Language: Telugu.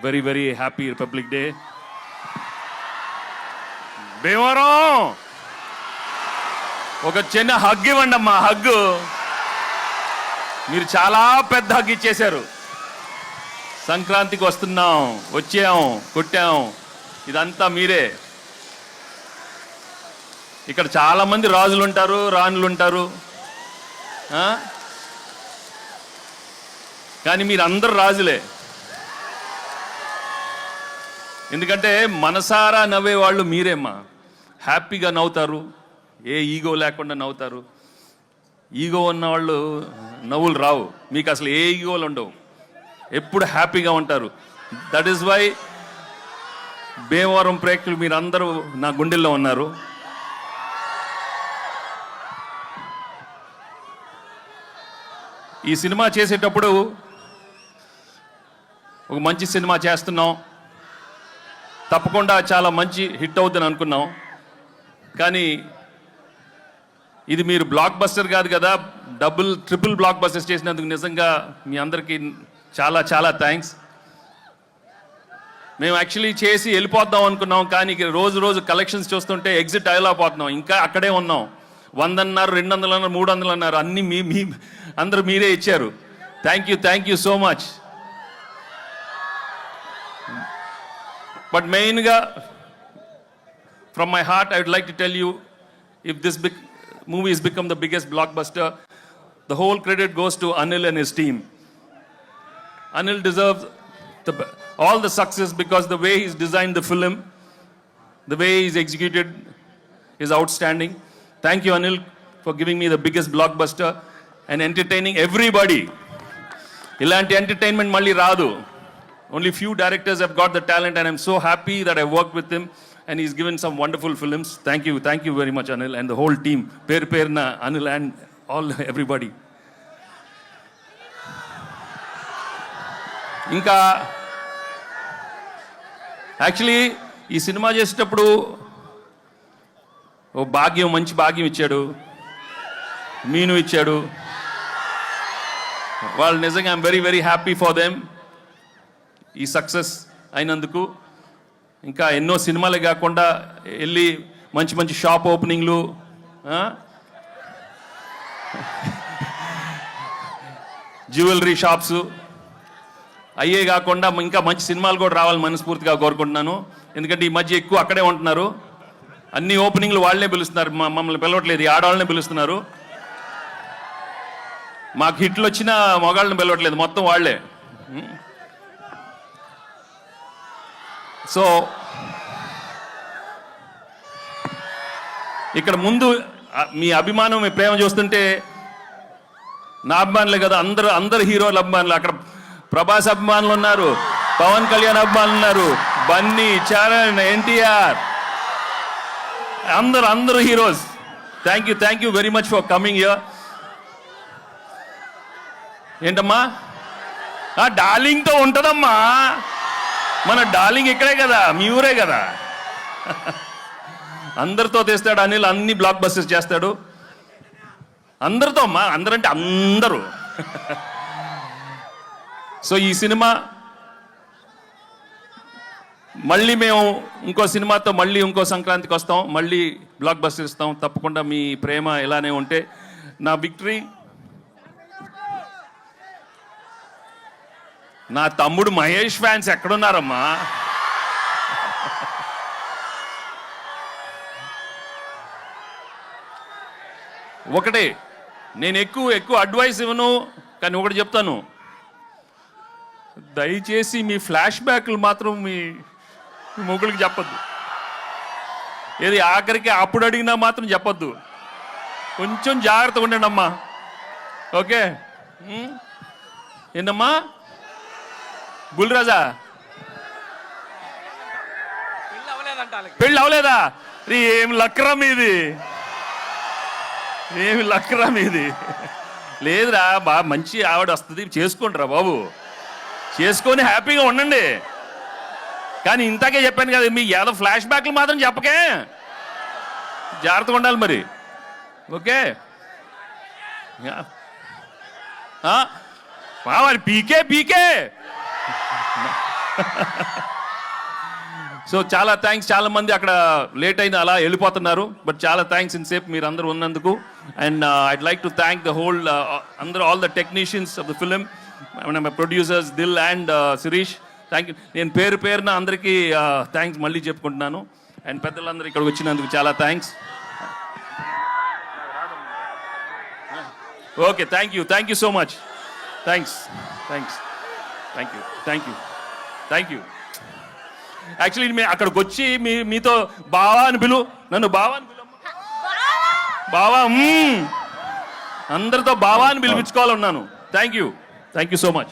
Very very happy republic day. Bhimavaram ఒక చిన్న హగ్ ఇవ్వండి అమ్మా, హగ్గు. మీరు చాలా పెద్ద హగ్ ఇచ్చేశారు. సంక్రాంతికి వస్తున్నాం, వచ్చాం, కొట్టాం, ఇదంతా మీరే. ఇక్కడ చాలామంది రాజులు ఉంటారు, రాణులు ఉంటారు, కానీ మీరు అందరు రాజులే. ఎందుకంటే మనసారా నవ్వే వాళ్ళు మీరేమ్మా. హ్యాపీగా నవ్వుతారు, ఏ ఈగో లేకుండా నవ్వుతారు. ఈగో ఉన్న వాళ్ళు నవ్వులు రావు, మీకు అసలు ఏ ఈగోలు ఉండవు, ఎప్పుడు హ్యాపీగా ఉంటారు. దట్ ఈస్ వై భీమవరం ప్రేక్షకులు మీరందరూ నా గుండెల్లో ఉన్నారు. ఈ సినిమా చేసేటప్పుడు ఒక మంచి సినిమా చేస్తున్నాం, తప్పకుండా చాలా మంచి హిట్ అవుతుందని అనుకున్నాం. కానీ ఇది మీరు బ్లాక్ బస్టర్ కాదు కదా, ట్రిపుల్ బ్లాక్ బస్టర్స్ చేసినందుకు నిజంగా మీ అందరికీ చాలా చాలా థ్యాంక్స్. మేము యాక్చువల్లీ చేసి వెళ్ళిపోద్దాం అనుకున్నాం, కానీ రోజు రోజు కలెక్షన్స్ చూస్తుంటే ఎగ్జిట్ అయ్యలేకపోతున్నాం. ఇంకా అక్కడే ఉన్నాం. 100 అన్నారు, 200 అన్నారు, 300 అన్నారు, అన్నీ మీ అందరూ మీరే ఇచ్చారు. Thank you so much. But మెయిన్గా from my heart I would like to tell you, if this movie has become the biggest blockbuster, the whole credit goes to Anil and his team. Anil deserves all the success because the way he's designed the film, the way he's executed is outstanding. Thank you, Anil, for giving me the biggest blockbuster and entertaining everybody. Ilanti entertainment malli raadu. Only few directors have got the talent, and I'm so happy that I worked with him and he's given some wonderful films. Thank you very much, Anil, and the whole team. Perna, Anil and all everybody. ఇంకా యాక్చువల్లీ ఈ సినిమా చేసేటప్పుడు ఓ మంచి భాగ్యం ఇచ్చాడు, మీను ఇచ్చాడు. వాళ్ళు నిజంగా I'm very very happy for them ఈ సక్సెస్ అయినందుకు. ఇంకా ఎన్నో సినిమాలే కాకుండా వెళ్ళి మంచి మంచి షాప్ ఓపెనింగ్లు, జ్యువెలరీ షాప్స్ అయ్యే కాకుండా ఇంకా మంచి సినిమాలు కూడా రావాలని మనస్ఫూర్తిగా కోరుకుంటున్నాను. ఎందుకంటే ఈ మధ్య ఎక్కువ అక్కడే ఉంటున్నారు, అన్ని ఓపెనింగ్లు వాళ్ళనే పిలుస్తున్నారు, మమ్మల్ని పిలవట్లేదు, ఈ ఆడవాళ్ళనే పిలుస్తున్నారు. మాకు హిట్లు వచ్చినా మగాళ్ళని పిలవట్లేదు, మొత్తం వాళ్ళే. సో ఇక్కడ ముందు మీ అభిమానం, మీ ప్రేమ చూస్తుంటే నా అభిమానులే కదా, అందరు హీరోల అభిమానులు. అక్కడ ప్రభాస్ అభిమానులు ఉన్నారు, పవన్ కళ్యాణ్ అభిమానులు ఉన్నారు, బన్నీ, చరణ్, ఎన్టీఆర్, అందరు heroes. Thank you very much for coming here. ఏంటమ్మా డార్లింగ్తో ఉంటుందమ్మా, మన డార్లింగ్ ఇక్కడే కదా, మీ ఊరే కదా. అందరితో తెస్తాడు అనిల్, అన్ని బ్లాక్ బస్టర్స్ చేస్తాడు అందరితో అమ్మా, అందరంటే అందరూ. సో ఈ సినిమా మళ్ళీ మేము ఇంకో సినిమాతో మళ్ళీ ఇంకో సంక్రాంతికి వస్తాం, మళ్ళీ బ్లాక్ బస్టర్ ఇస్తాం. తప్పకుండా మీ ప్రేమ ఇలానే ఉంటే నా విక్టరీ. నా తమ్ముడు మహేష్ ఫ్యాన్స్ ఎక్కడున్నారమ్మా? ఒకటే, నేను ఎక్కువ అడ్వైస్ ఇవ్వను, కానీ ఒకటి చెప్తాను, దయచేసి మీ ఫ్లాష్ బ్యాక్లు మాత్రం మీ మొగుడికి చెప్పద్దు. ఏది ఆఖరికి అప్పుడు అడిగినా మాత్రం చెప్పద్దు. కొంచెం జాగ్రత్తగా ఉండండి అమ్మా, ఓకే? ఏంటమ్మా బుల్రాజా, పెళ్ళి అవలేదా? ఏమి లక్కరా మీది, ఏమి లక్కరా మీది? లేదురా బాగా మంచి ఆవిడ వస్తుంది, చేసుకోండిరా బాబు, చేసుకొని హ్యాపీగా ఉండండి. కానీ ఇంతకే చెప్పాను కదా, మీ ఏదో ఫ్లాష్ బ్యాక్లు మాత్రం చెప్పకే, జాగ్రత్తగా ఉండాలి మరి, ఓకే? మరి పీకే సో చాలా థ్యాంక్స్. చాలా మంది అక్కడ లేట్ అయింది అలా వెళ్ళిపోతున్నారు, బట్ చాలా థ్యాంక్స్ ఇన్సేపు మీరు అందరూ ఉన్నందుకు. And I'd like to thank the whole అందరూ, all the technicians of the film, my producers Dil and Shirish. Thank you. నేను పేరు పేరున అందరికీ థ్యాంక్స్ మళ్ళీ చెప్పుకుంటున్నాను. అండ్ పెద్దలందరూ ఇక్కడికి వచ్చినందుకు చాలా thanks. Okay, thank you so much. Thanks. Thank you. Actually మేము అక్కడికి వచ్చి మీతో బావా అని నన్ను బావా అని బావా అందరితో బావా అని పిలిపించుకోవాలన్నాను. Thank you so much.